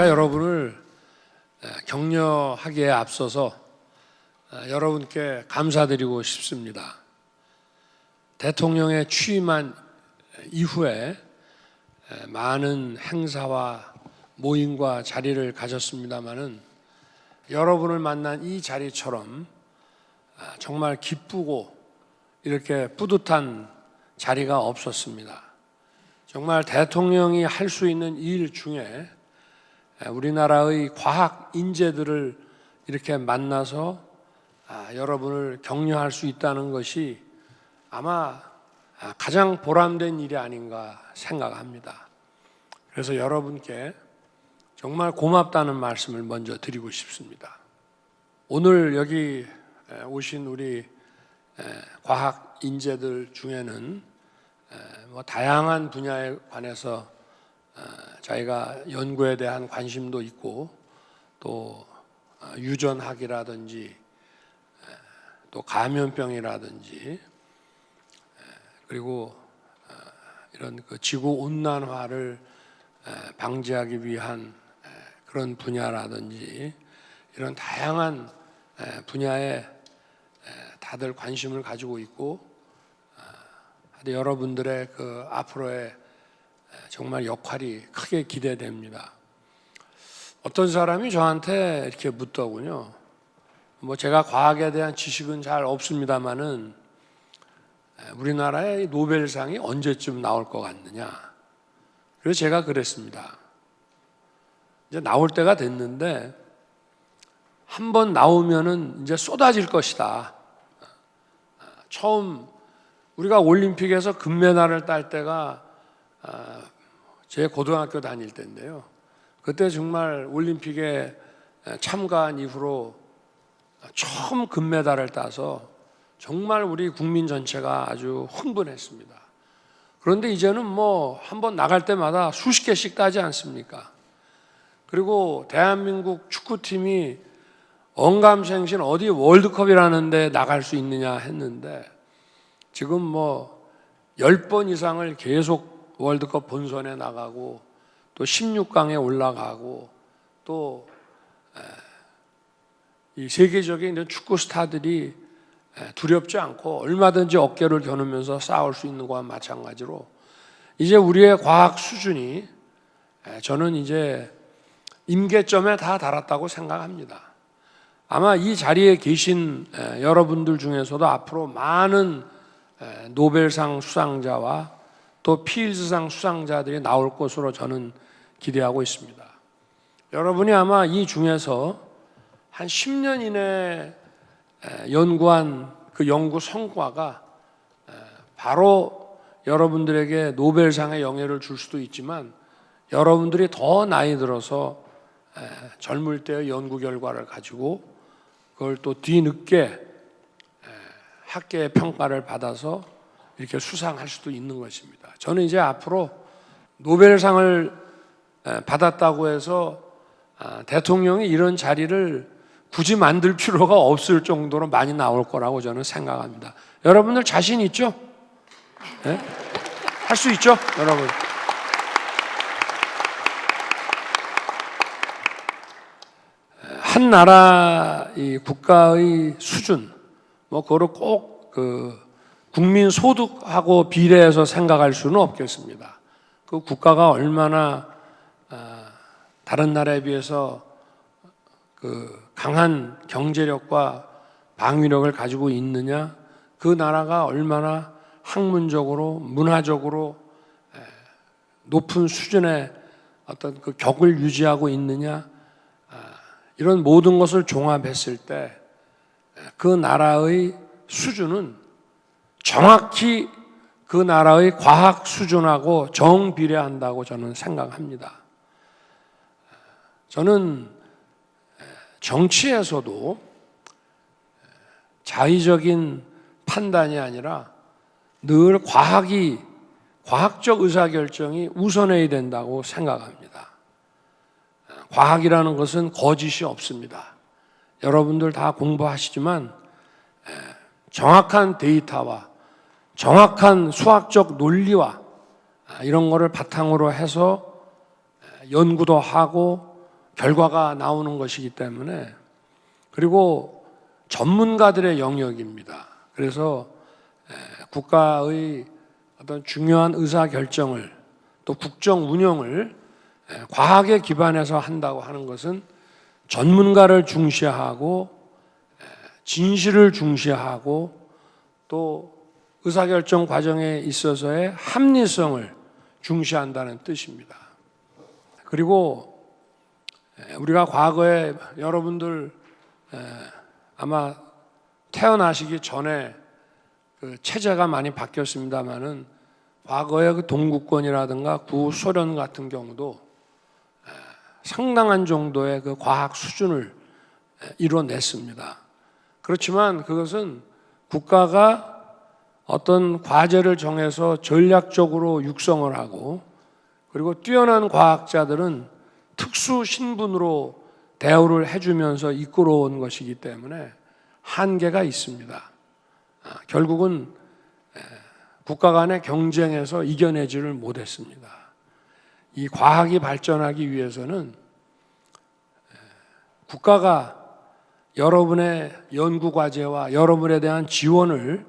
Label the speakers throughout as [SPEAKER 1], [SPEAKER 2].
[SPEAKER 1] 제가 여러분을 격려하기에 앞서서 여러분께 감사드리고 싶습니다. 대통령에 취임한 이후에 많은 행사와 모임과 자리를 가졌습니다마는 여러분을 만난 이 자리처럼 정말 기쁘고 이렇게 뿌듯한 자리가 없었습니다. 정말 대통령이 할 수 있는 일 중에 우리나라의 과학 인재들을 이렇게 만나서 여러분을 격려할 수 있다는 것이 아마 가장 보람된 일이 아닌가 생각합니다. 그래서 여러분께 정말 고맙다는 말씀을 먼저 드리고 싶습니다. 오늘 여기 오신 우리 과학 인재들 중에는 다양한 분야에 관해서 자기가 연구에 대한 관심도 있고 또 유전학이라든지 또 감염병이라든지 그리고 이런 지구 온난화를 방지하기 위한 그런 분야라든지 이런 다양한 분야에 다들 관심을 가지고 있고 여러분들의 그 앞으로의 정말 역할이 크게 기대됩니다. 어떤 사람이 저한테 이렇게 묻더군요. 제가 과학에 대한 지식은 잘 없습니다만은 우리나라의 노벨상이 언제쯤 나올 것 같느냐. 그래서 제가 그랬습니다. 이제 나올 때가 됐는데 한번 나오면은 이제 쏟아질 것이다. 처음 우리가 올림픽에서 금메달을 딸 때가 제 고등학교 다닐 때인데요. 그때 정말 올림픽에 참가한 이후로 처음 금메달을 따서 정말 우리 국민 전체가 아주 흥분했습니다. 그런데 이제는 한번 나갈 때마다 수십 개씩 따지 않습니까? 그리고 대한민국 축구팀이 언감생신 어디 월드컵이라는 데 나갈 수 있느냐 했는데 지금 10번 이상을 계속 월드컵 본선에 나가고 또 16강에 올라가고 또 이 세계적인 축구 스타들이 두렵지 않고 얼마든지 어깨를 겨누면서 싸울 수 있는 것과 마찬가지로 이제 우리의 과학 수준이 저는 이제 임계점에 다 달았다고 생각합니다. 아마 이 자리에 계신 여러분들 중에서도 앞으로 많은 노벨상 수상자와 또 필즈상 수상자들이 나올 것으로 저는 기대하고 있습니다. 여러분이 아마 이 중에서 한 10년 이내에 연구한 그 연구 성과가 바로 여러분들에게 노벨상의 영예를 줄 수도 있지만 여러분들이 더 나이 들어서 젊을 때의 연구 결과를 가지고 그걸 또 뒤늦게 학계의 평가를 받아서 이렇게 수상할 수도 있는 것입니다. 저는 이제 앞으로 노벨상을 받았다고 해서 대통령이 이런 자리를 굳이 만들 필요가 없을 정도로 많이 나올 거라고 저는 생각합니다. 여러분들 자신 있죠? 네? 할 수 있죠? 여러분. 한 나라 이 국가의 수준, 그거를 꼭 국민 소득하고 비례해서 생각할 수는 없겠습니다. 그 국가가 얼마나 다른 나라에 비해서 강한 경제력과 방위력을 가지고 있느냐, 그 나라가 얼마나 학문적으로, 문화적으로 높은 수준의 어떤 그 격을 유지하고 있느냐, 이런 모든 것을 종합했을 때 그 나라의 수준은 정확히 그 나라의 과학 수준하고 정비례한다고 저는 생각합니다. 저는 정치에서도 자의적인 판단이 아니라 늘 과학적 의사결정이 우선해야 된다고 생각합니다. 과학이라는 것은 거짓이 없습니다. 여러분들 다 공부하시지만 정확한 데이터와 정확한 수학적 논리와 이런 거를 바탕으로 해서 연구도 하고 결과가 나오는 것이기 때문에, 그리고 전문가들의 영역입니다. 그래서 국가의 어떤 중요한 의사 결정을 또 국정 운영을 과학에 기반해서 한다고 하는 것은 전문가를 중시하고 진실을 중시하고 또 의사결정 과정에 있어서의 합리성을 중시한다는 뜻입니다. 그리고 우리가 과거에 여러분들 아마 태어나시기 전에 그 체제가 많이 바뀌었습니다만은 과거의 그 동구권이라든가 구소련 같은 경우도 상당한 정도의 그 과학 수준을 이뤄냈습니다. 그렇지만 그것은 국가가 어떤 과제를 정해서 전략적으로 육성을 하고, 그리고 뛰어난 과학자들은 특수 신분으로 대우를 해주면서 이끌어온 것이기 때문에 한계가 있습니다. 결국은 국가 간의 경쟁에서 이겨내지를 못했습니다. 이 과학이 발전하기 위해서는 국가가 여러분의 연구 과제와 여러분에 대한 지원을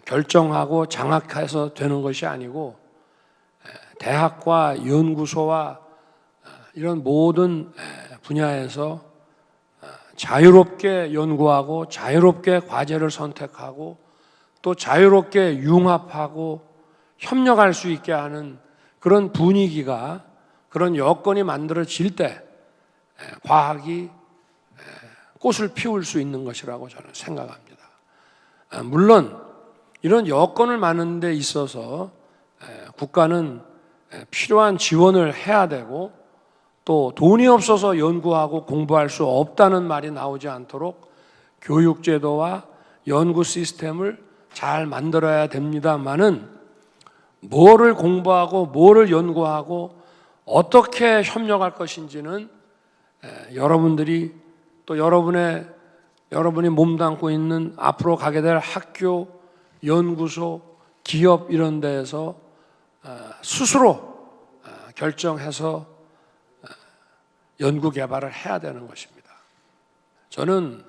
[SPEAKER 1] 결정하고 장악해서 되는 것이 아니고, 대학과 연구소와 이런 모든 분야에서 자유롭게 연구하고 자유롭게 과제를 선택하고 또 자유롭게 융합하고 협력할 수 있게 하는 그런 분위기가, 그런 여건이 만들어질 때 과학이 꽃을 피울 수 있는 것이라고 저는 생각합니다. 물론 이런 여건을 만드는 데 있어서 국가는 필요한 지원을 해야 되고, 또 돈이 없어서 연구하고 공부할 수 없다는 말이 나오지 않도록 교육제도와 연구 시스템을 잘 만들어야 됩니다만은, 뭐를 공부하고 뭐를 연구하고 어떻게 협력할 것인지는 여러분들이 또 여러분이 몸담고 있는 앞으로 가게 될 학교, 연구소, 기업 이런 데에서 스스로 결정해서 연구 개발을 해야 되는 것입니다. 저는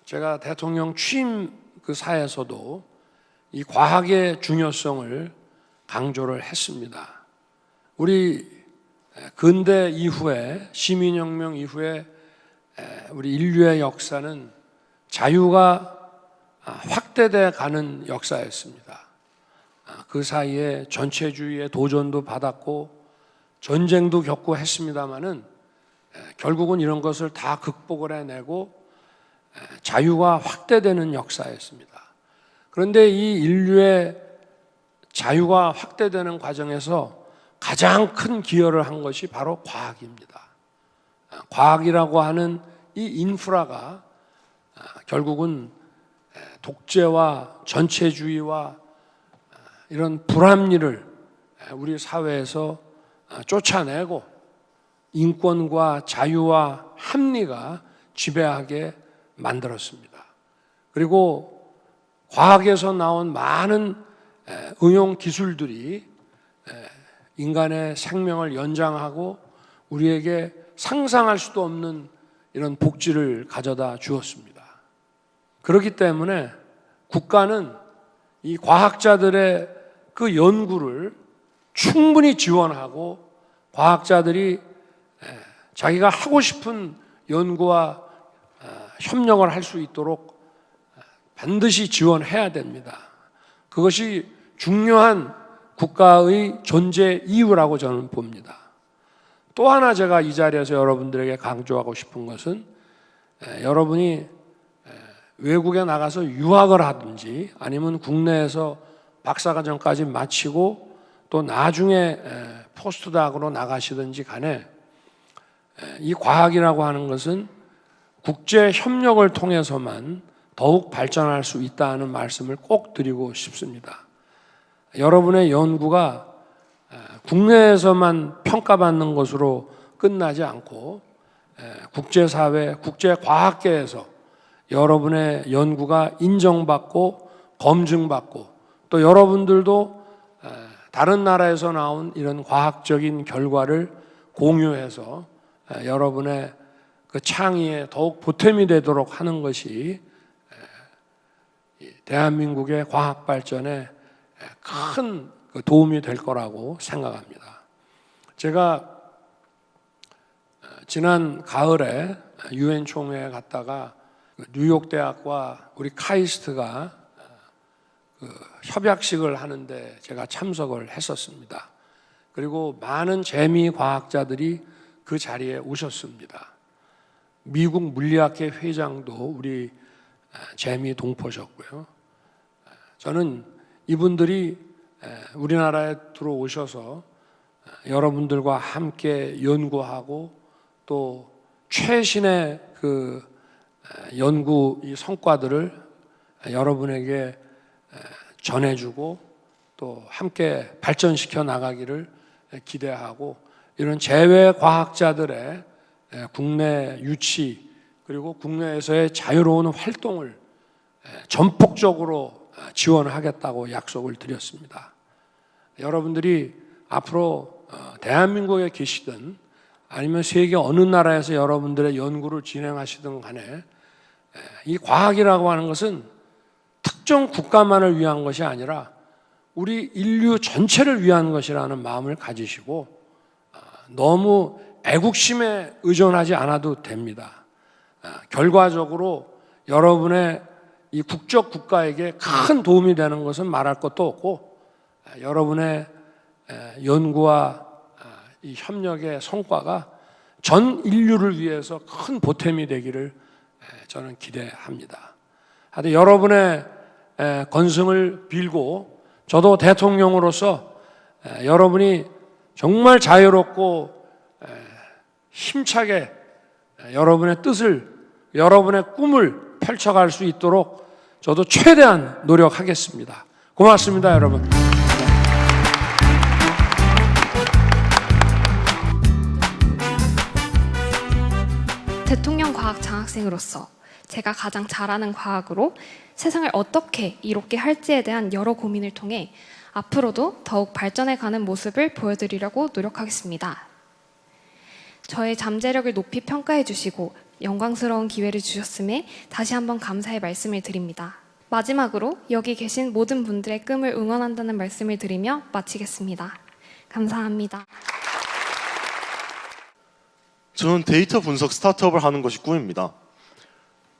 [SPEAKER 1] 제가 대통령 취임 그 사에서도 이 과학의 중요성을 강조를 했습니다. 우리 근대 이후에, 시민혁명 이후에 우리 인류의 역사는 자유가 확대돼 가는 역사였습니다. 그 사이에 전체주의의 도전도 받았고 전쟁도 겪고 했습니다마는 결국은 이런 것을 다 극복을 해내고 자유가 확대되는 역사였습니다. 그런데 이 인류의 자유가 확대되는 과정에서 가장 큰 기여를 한 것이 바로 과학입니다. 과학이라고 하는 이 인프라가 결국은 독재와 전체주의와 이런 불합리를 우리 사회에서 쫓아내고 인권과 자유와 합리가 지배하게 만들었습니다. 그리고 과학에서 나온 많은 응용 기술들이 인간의 생명을 연장하고 우리에게 상상할 수도 없는 이런 복지를 가져다 주었습니다. 그렇기 때문에 국가는 이 과학자들의 그 연구를 충분히 지원하고 과학자들이 자기가 하고 싶은 연구와 협력을 할 수 있도록 반드시 지원해야 됩니다. 그것이 중요한 국가의 존재 이유라고 저는 봅니다. 또 하나 제가 이 자리에서 여러분들에게 강조하고 싶은 것은 여러분이 외국에 나가서 유학을 하든지 아니면 국내에서 박사과정까지 마치고 또 나중에 포스트닥으로 나가시든지 간에 이 과학이라고 하는 것은 국제 협력을 통해서만 더욱 발전할 수 있다는 말씀을 꼭 드리고 싶습니다. 여러분의 연구가 국내에서만 평가받는 것으로 끝나지 않고 국제사회, 국제과학계에서 여러분의 연구가 인정받고 검증받고 또 여러분들도 다른 나라에서 나온 이런 과학적인 결과를 공유해서 여러분의 그 창의에 더욱 보탬이 되도록 하는 것이 대한민국의 과학 발전에 큰 도움이 될 거라고 생각합니다. 제가 지난 가을에 유엔 총회에 갔다가 뉴욕 대학과 우리 카이스트가 협약식을 하는데 제가 참석을 했었습니다. 그리고 많은 재미 과학자들이 그 자리에 오셨습니다. 미국 물리학회 회장도 우리 재미 동포셨고요. 저는 이분들이 우리나라에 들어오셔서 여러분들과 함께 연구하고 또 최신의 그 연구 이 성과들을 여러분에게 전해주고 또 함께 발전시켜 나가기를 기대하고, 이런 재외 과학자들의 국내 유치 그리고 국내에서의 자유로운 활동을 전폭적으로 지원하겠다고 약속을 드렸습니다. 여러분들이 앞으로 대한민국에 계시든 아니면 세계 어느 나라에서 여러분들의 연구를 진행하시든 간에 이 과학이라고 하는 것은 특정 국가만을 위한 것이 아니라 우리 인류 전체를 위한 것이라는 마음을 가지시고 너무 애국심에 의존하지 않아도 됩니다. 결과적으로 여러분의 이 국적 국가에게 큰 도움이 되는 것은 말할 것도 없고, 여러분의 연구와 이 협력의 성과가 전 인류를 위해서 큰 보탬이 되기를 저는 기대합니다. 하여튼 여러분의 건승을 빌고, 저도 대통령으로서 여러분이 정말 자유롭고 힘차게 여러분의 뜻을, 여러분의 꿈을 펼쳐갈 수 있도록 저도 최대한 노력하겠습니다. 고맙습니다, 여러분.
[SPEAKER 2] 대통령 과학 장학생으로서 제가 가장 잘하는 과학으로 세상을 어떻게 이롭게 할지에 대한 여러 고민을 통해 앞으로도 더욱 발전해가는 모습을 보여드리려고 노력하겠습니다. 저의 잠재력을 높이 평가해 주시고 영광스러운 기회를 주셨음에 다시 한번 감사의 말씀을 드립니다. 마지막으로 여기 계신 모든 분들의 꿈을 응원한다는 말씀을 드리며 마치겠습니다. 감사합니다.
[SPEAKER 3] 저는 데이터 분석 스타트업을 하는 것이 꿈입니다.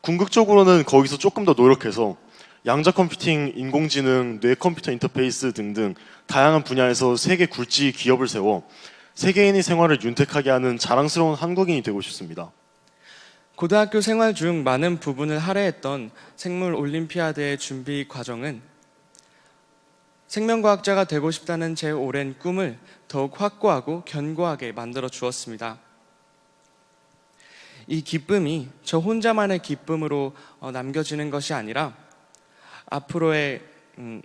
[SPEAKER 3] 궁극적으로는 거기서 조금 더 노력해서 양자 컴퓨팅, 인공지능, 뇌 컴퓨터 인터페이스 등등 다양한 분야에서 세계 굴지 기업을 세워 세계인의 생활을 윤택하게 하는 자랑스러운 한국인이 되고 싶습니다.
[SPEAKER 4] 고등학교 생활 중 많은 부분을 할애했던 생물 올림피아드의 준비 과정은 생명과학자가 되고 싶다는 제 오랜 꿈을 더욱 확고하고 견고하게 만들어 주었습니다. 이 기쁨이 저 혼자만의 기쁨으로 남겨지는 것이 아니라 앞으로의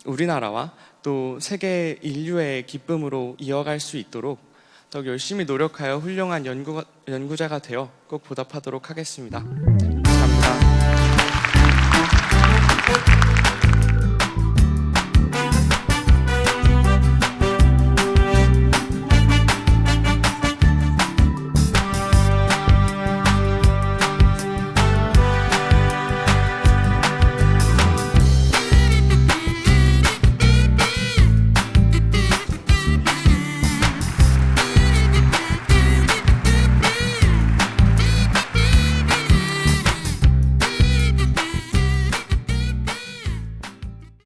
[SPEAKER 4] 우리나라와 또 세계 인류의 기쁨으로 이어갈 수 있도록 더욱 열심히 노력하여 훌륭한 연구자가 되어 꼭 보답하도록 하겠습니다.